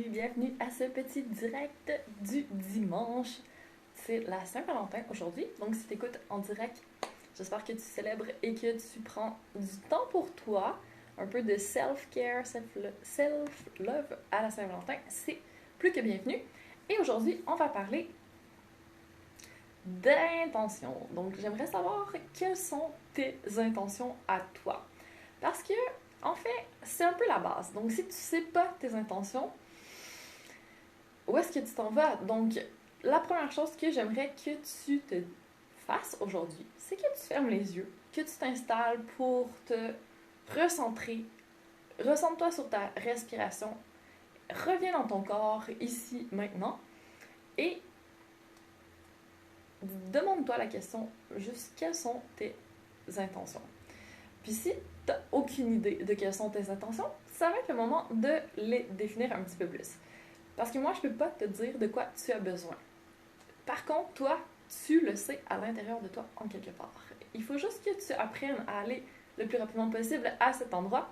Bienvenue à ce petit direct du dimanche. C'est la Saint-Valentin aujourd'hui, donc si tu écoutes en direct, j'espère que tu célèbres et que tu prends du temps pour toi, un peu de self-care, self-love à la Saint-Valentin, c'est plus que bienvenu. Et aujourd'hui, on va parler d'intention. Donc j'aimerais savoir quelles sont tes intentions à toi. Parce que, en fait, c'est un peu la base. Donc si tu sais pas tes intentions, où est-ce que tu t'en vas? Donc, la première chose que j'aimerais que tu te fasses aujourd'hui, c'est que tu fermes les yeux, que tu t'installes pour te recentrer. Recentre-toi sur ta respiration. Reviens dans ton corps, ici, maintenant. Et demande-toi la question, juste quelles sont tes intentions? Puis si tu n'as aucune idée de quelles sont tes intentions, ça va être le moment de les définir un petit peu plus. Parce que moi, je ne peux pas te dire de quoi tu as besoin. Par contre, toi, tu le sais à l'intérieur de toi, en quelque part. Il faut juste que tu apprennes à aller le plus rapidement possible à cet endroit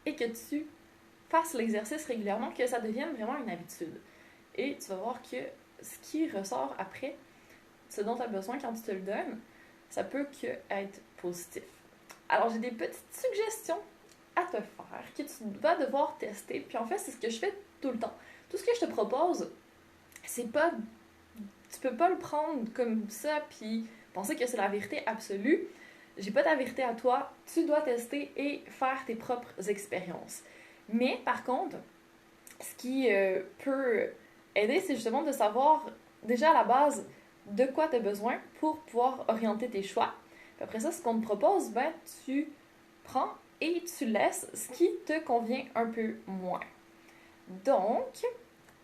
et que tu fasses l'exercice régulièrement, que ça devienne vraiment une habitude. Et tu vas voir que ce qui ressort après, ce dont tu as besoin quand tu te le donnes, ça peut que être positif. Alors, j'ai des petites suggestions à te faire que tu vas devoir tester. Puis en fait, c'est ce que je fais tout le temps. Tout ce que je te propose, c'est pas... Tu peux pas le prendre comme ça puis penser que c'est la vérité absolue. J'ai pas ta vérité à toi. Tu dois tester et faire tes propres expériences. Mais par contre, ce qui peut aider, c'est justement de savoir déjà à la base de quoi tu as besoin pour pouvoir orienter tes choix. Puis après ça, ce qu'on te propose, ben, tu prends et tu laisses ce qui te convient un peu moins. Donc,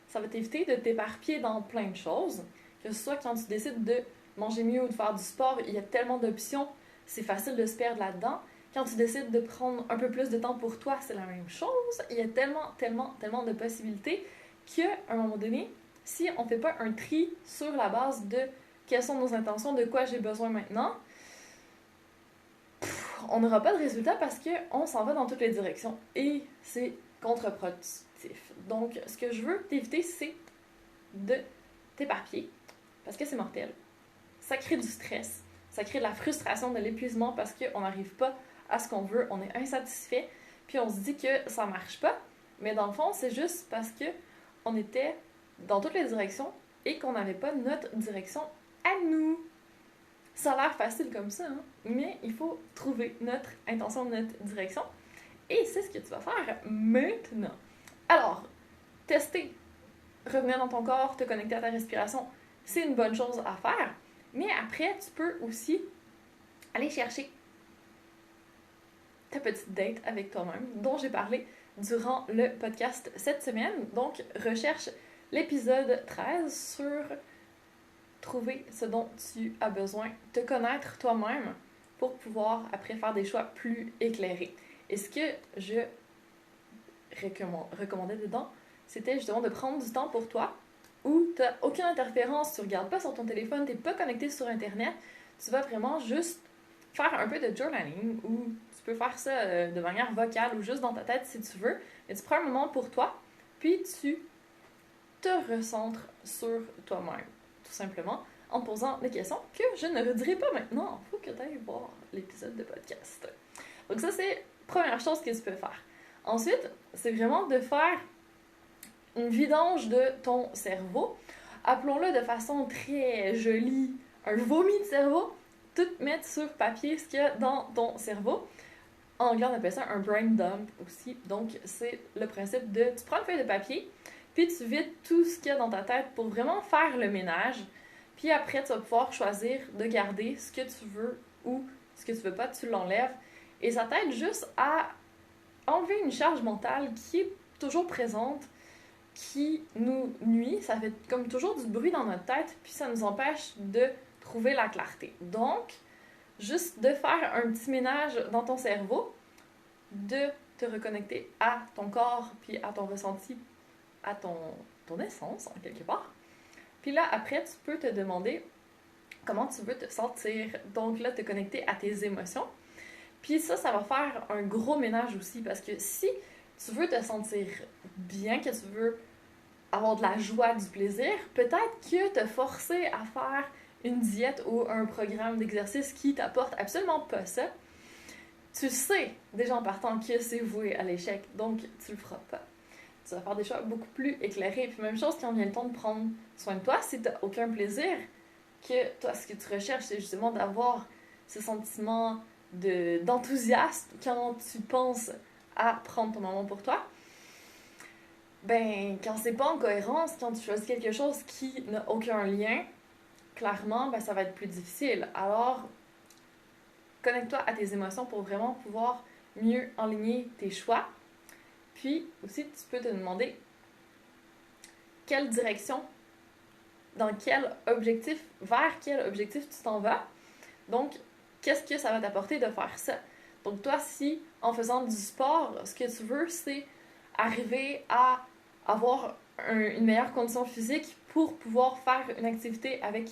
ça va t'éviter de t'éparpiller dans plein de choses. Que ce soit quand tu décides de manger mieux ou de faire du sport, il y a tellement d'options, c'est facile de se perdre là-dedans. Quand tu décides de prendre un peu plus de temps pour toi, c'est la même chose. Il y a tellement de possibilités qu'à un moment donné, si on ne fait pas un tri sur la base de quelles sont nos intentions, de quoi j'ai besoin maintenant, on n'aura pas de résultat parce qu'on s'en va dans toutes les directions et c'est contre-productif. Donc, ce que je veux t'éviter, c'est de t'éparpiller parce que c'est mortel. Ça crée du stress, ça crée de la frustration, de l'épuisement parce qu'on n'arrive pas à ce qu'on veut, on est insatisfait, puis on se dit que ça marche pas, mais dans le fond, c'est juste parce que on était dans toutes les directions et qu'on n'avait pas notre direction à nous. Ça a l'air facile comme ça, hein? Mais il faut trouver notre intention, notre direction. Et c'est ce que tu vas faire maintenant. Alors, tester, revenir dans ton corps, te connecter à ta respiration, c'est une bonne chose à faire. Mais après, tu peux aussi aller chercher ta petite date avec toi-même, dont j'ai parlé durant le podcast cette semaine. Donc, recherche l'épisode 13 sur trouver ce dont tu as besoin, te connaître toi-même pour pouvoir après faire des choix plus éclairés. Et ce que je recommandais dedans, c'était justement de prendre du temps pour toi où tu n'as aucune interférence, tu ne regardes pas sur ton téléphone, tu n'es pas connecté sur Internet, tu vas vraiment juste faire un peu de journaling ou tu peux faire ça de manière vocale ou juste dans ta tête si tu veux, mais tu prends un moment pour toi, puis tu te recentres sur toi-même, tout simplement, en te posant des questions que je ne redirai pas maintenant. Il faut que tu ailles voir l'épisode de podcast. Donc ça, c'est la première chose que tu peux faire. Ensuite, c'est vraiment de faire une vidange de ton cerveau. Appelons-le de façon très jolie, un vomi de cerveau. Tout mettre sur papier ce qu'il y a dans ton cerveau. En anglais, on appelle ça un brain dump aussi. Donc, c'est le principe de... Tu prends une feuille de papier, puis tu vides tout ce qu'il y a dans ta tête pour vraiment faire le ménage. Puis après, tu vas pouvoir choisir de garder ce que tu veux ou ce que tu veux pas, tu l'enlèves. Et ça t'aide juste à enlever une charge mentale qui est toujours présente, qui nous nuit. Ça fait comme toujours du bruit dans notre tête, puis ça nous empêche de trouver la clarté. Donc, juste de faire un petit ménage dans ton cerveau, de te reconnecter à ton corps, puis à ton ressenti, à ton essence, en quelque part. Puis là, après, tu peux te demander comment tu veux te sentir. Donc là, te connecter à tes émotions. Puis ça va faire un gros ménage aussi, parce que si tu veux te sentir bien, que tu veux avoir de la joie, du plaisir, peut-être que te forcer à faire une diète ou un programme d'exercice qui t'apporte absolument pas ça, tu sais déjà en partant que c'est voué à l'échec, donc tu le feras pas. Tu vas faire des choix beaucoup plus éclairés. Puis même chose quand vient le temps de prendre soin de toi, si tu n'as aucun plaisir, que toi, ce que tu recherches, c'est justement d'avoir ce sentiment d'enthousiasme quand tu penses à prendre ton moment pour toi, ben, quand c'est pas en cohérence, quand tu choisis quelque chose qui n'a aucun lien, clairement, ben, ça va être plus difficile. Alors, connecte-toi à tes émotions pour vraiment pouvoir mieux enligner tes choix. Puis aussi, tu peux te demander quelle direction, dans quel objectif, vers quel objectif tu t'en vas. Donc, qu'est-ce que ça va t'apporter de faire ça? Donc, toi, si en faisant du sport, ce que tu veux, c'est arriver à avoir une meilleure condition physique pour pouvoir faire une activité avec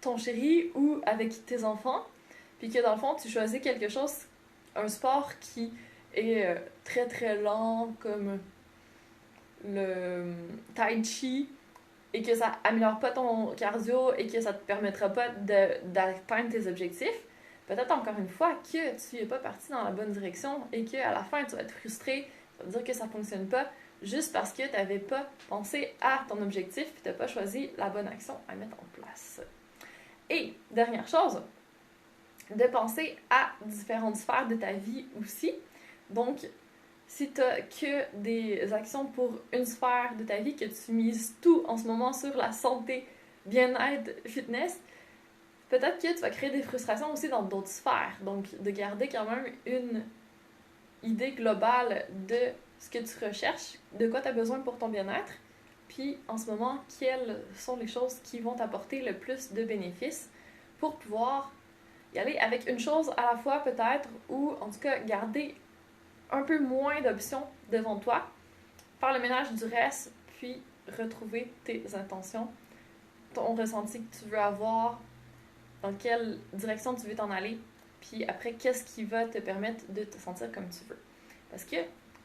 ton chéri ou avec tes enfants, puis que dans le fond, tu choisis quelque chose, un sport qui est très très lent, comme le tai chi, et que ça améliore pas ton cardio et que ça te permettra pas d'atteindre tes objectifs, peut-être encore une fois que tu n'es pas parti dans la bonne direction et qu'à la fin, tu vas être frustré, ça veut dire que ça fonctionne pas, juste parce que tu n'avais pas pensé à ton objectif et tu n'as pas choisi la bonne action à mettre en place. Et dernière chose, de penser à différentes sphères de ta vie aussi. Donc, si tu n'as que des actions pour une sphère de ta vie, que tu mises tout en ce moment sur la santé, bien-être, fitness, peut-être que tu vas créer des frustrations aussi dans d'autres sphères. Donc, de garder quand même une idée globale de ce que tu recherches, de quoi tu as besoin pour ton bien-être, puis en ce moment, quelles sont les choses qui vont t'apporter le plus de bénéfices pour pouvoir y aller avec une chose à la fois peut-être, ou en tout cas garder un peu moins d'options devant toi, faire le ménage du reste, puis retrouver tes intentions, ton ressenti que tu veux avoir, dans quelle direction tu veux t'en aller, puis après, qu'est-ce qui va te permettre de te sentir comme tu veux. Parce que,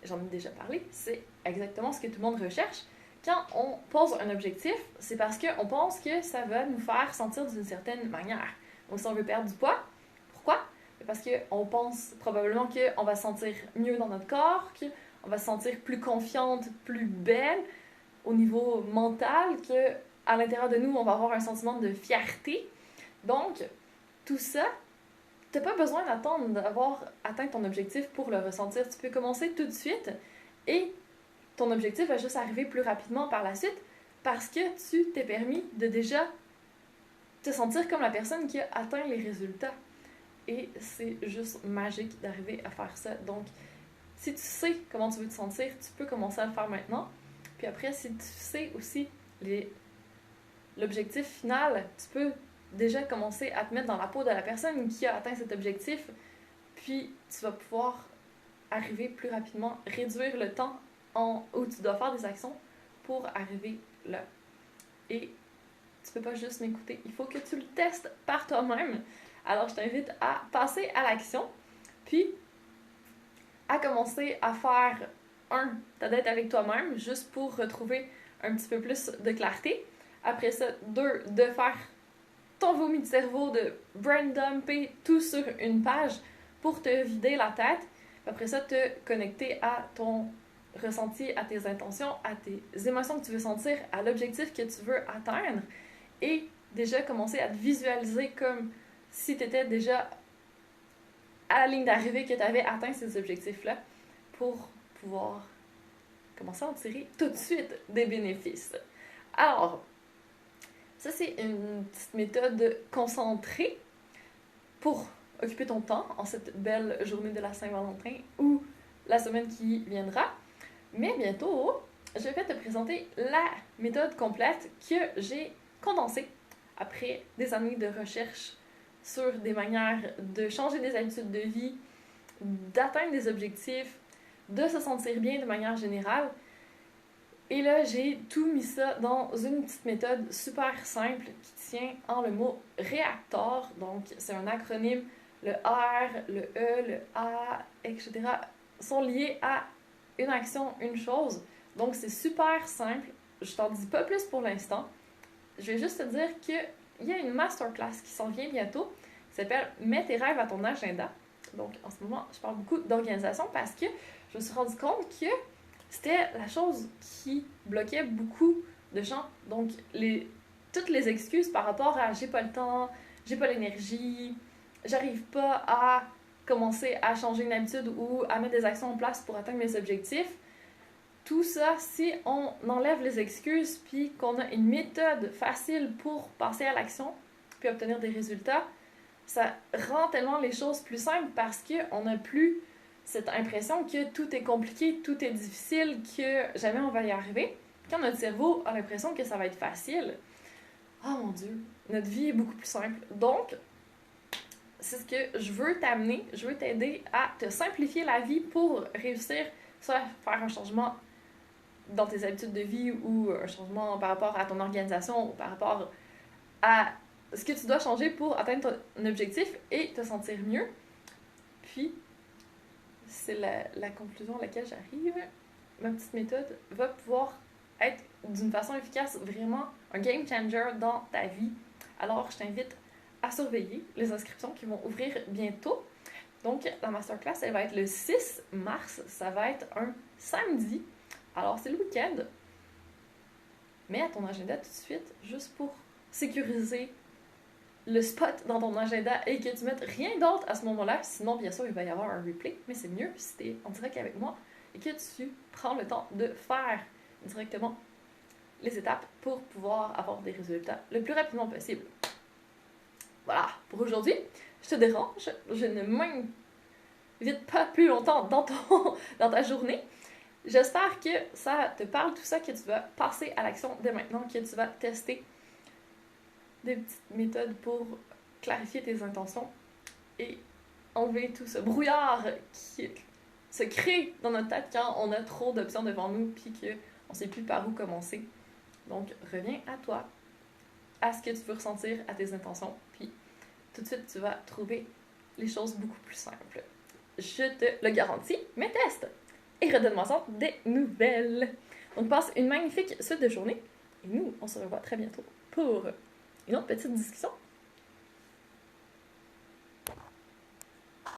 j'en ai déjà parlé, c'est exactement ce que tout le monde recherche. Quand on pose un objectif, c'est parce qu'on pense que ça va nous faire sentir d'une certaine manière. Donc, si on veut perdre du poids, pourquoi? Parce qu'on pense probablement qu'on va se sentir mieux dans notre corps, qu'on va se sentir plus confiante, plus belle au niveau mental, qu'à l'intérieur de nous, on va avoir un sentiment de fierté. Donc, tout ça, tu n'as pas besoin d'attendre d'avoir atteint ton objectif pour le ressentir. Tu peux commencer tout de suite et ton objectif va juste arriver plus rapidement par la suite parce que tu t'es permis de déjà te sentir comme la personne qui a atteint les résultats. Et c'est juste magique d'arriver à faire ça. Donc, si tu sais comment tu veux te sentir, tu peux commencer à le faire maintenant. Puis après, si tu sais aussi l'objectif final, tu peux déjà commencer à te mettre dans la peau de la personne qui a atteint cet objectif. Puis, tu vas pouvoir arriver plus rapidement, réduire le temps où tu dois faire des actions pour arriver là. Et tu peux pas juste m'écouter, il faut que tu le testes par toi-même. Alors, je t'invite à passer à l'action, puis à commencer à faire ta date avec toi-même, juste pour retrouver un petit peu plus de clarté. Après ça, 2, de faire ton vomi de cerveau, de brain-dumper tout sur une page pour te vider la tête. Après ça, te connecter à ton ressenti, à tes intentions, à tes émotions que tu veux sentir, à l'objectif que tu veux atteindre et déjà commencer à te visualiser comme si tu étais déjà à la ligne d'arrivée, que tu avais atteint ces objectifs-là pour pouvoir commencer à en tirer tout de suite des bénéfices. Alors, ça c'est une petite méthode concentrée pour occuper ton temps en cette belle journée de la Saint-Valentin ou la semaine qui viendra. Mais bientôt, je vais te présenter la méthode complète que j'ai condensée après des années de recherche sur des manières de changer des habitudes de vie, d'atteindre des objectifs, de se sentir bien de manière générale. Et là, j'ai tout mis ça dans une petite méthode super simple qui tient en le mot REACTOR. Donc, c'est un acronyme. Le R, le E, le A, etc. sont liés à une action, une chose. Donc, c'est super simple. Je t'en dis pas plus pour l'instant. Je vais juste te dire qu'il y a une masterclass qui s'en vient bientôt. Qui s'appelle « Mets tes rêves à ton agenda ». Donc, en ce moment, je parle beaucoup d'organisation parce que je me suis rendu compte que c'était la chose qui bloquait beaucoup de gens. Donc, toutes les excuses par rapport à « j'ai pas le temps »,« j'ai pas l'énergie »,« j'arrive pas à commencer à changer une habitude ou à mettre des actions en place pour atteindre mes objectifs », tout ça, si on enlève les excuses puis qu'on a une méthode facile pour passer à l'action puis obtenir des résultats, ça rend tellement les choses plus simples parce qu'on n'a plus cette impression que tout est compliqué, tout est difficile, que jamais on va y arriver. Quand notre cerveau a l'impression que ça va être facile, oh mon Dieu, notre vie est beaucoup plus simple. Donc, c'est ce que je veux t'amener, je veux t'aider à te simplifier la vie pour réussir soit à faire un changement dans tes habitudes de vie ou un changement par rapport à ton organisation ou par rapport à ce que tu dois changer pour atteindre ton objectif et te sentir mieux. Puis, c'est la conclusion à laquelle j'arrive. Ma petite méthode va pouvoir être d'une façon efficace vraiment un game changer dans ta vie. Alors, je t'invite à surveiller les inscriptions qui vont ouvrir bientôt. Donc, la masterclass, elle va être le 6 mars. Ça va être un samedi. Alors, c'est le week-end. Mets à ton agenda tout de suite, juste pour sécuriser le spot dans ton agenda et que tu mettes rien d'autre à ce moment-là. Sinon, bien sûr, il va y avoir un replay, mais c'est mieux si tu es en direct avec moi et que tu prends le temps de faire directement les étapes pour pouvoir avoir des résultats le plus rapidement possible. Voilà, pour aujourd'hui, je te dérange, je ne m'invite pas plus longtemps dans ta journée. J'espère que ça te parle, tout ça, que tu vas passer à l'action dès maintenant, que tu vas tester des petites méthodes pour clarifier tes intentions et enlever tout ce brouillard qui se crée dans notre tête quand on a trop d'options devant nous puis qu'on ne sait plus par où commencer. Donc, reviens à toi, à ce que tu veux ressentir, à tes intentions, puis tout de suite, tu vas trouver les choses beaucoup plus simples. Je te le garantis, mais teste! Et redonne-moi ça des nouvelles. Donc, passe une magnifique suite de journée. Et nous, on se revoit très bientôt pour une autre petite discussion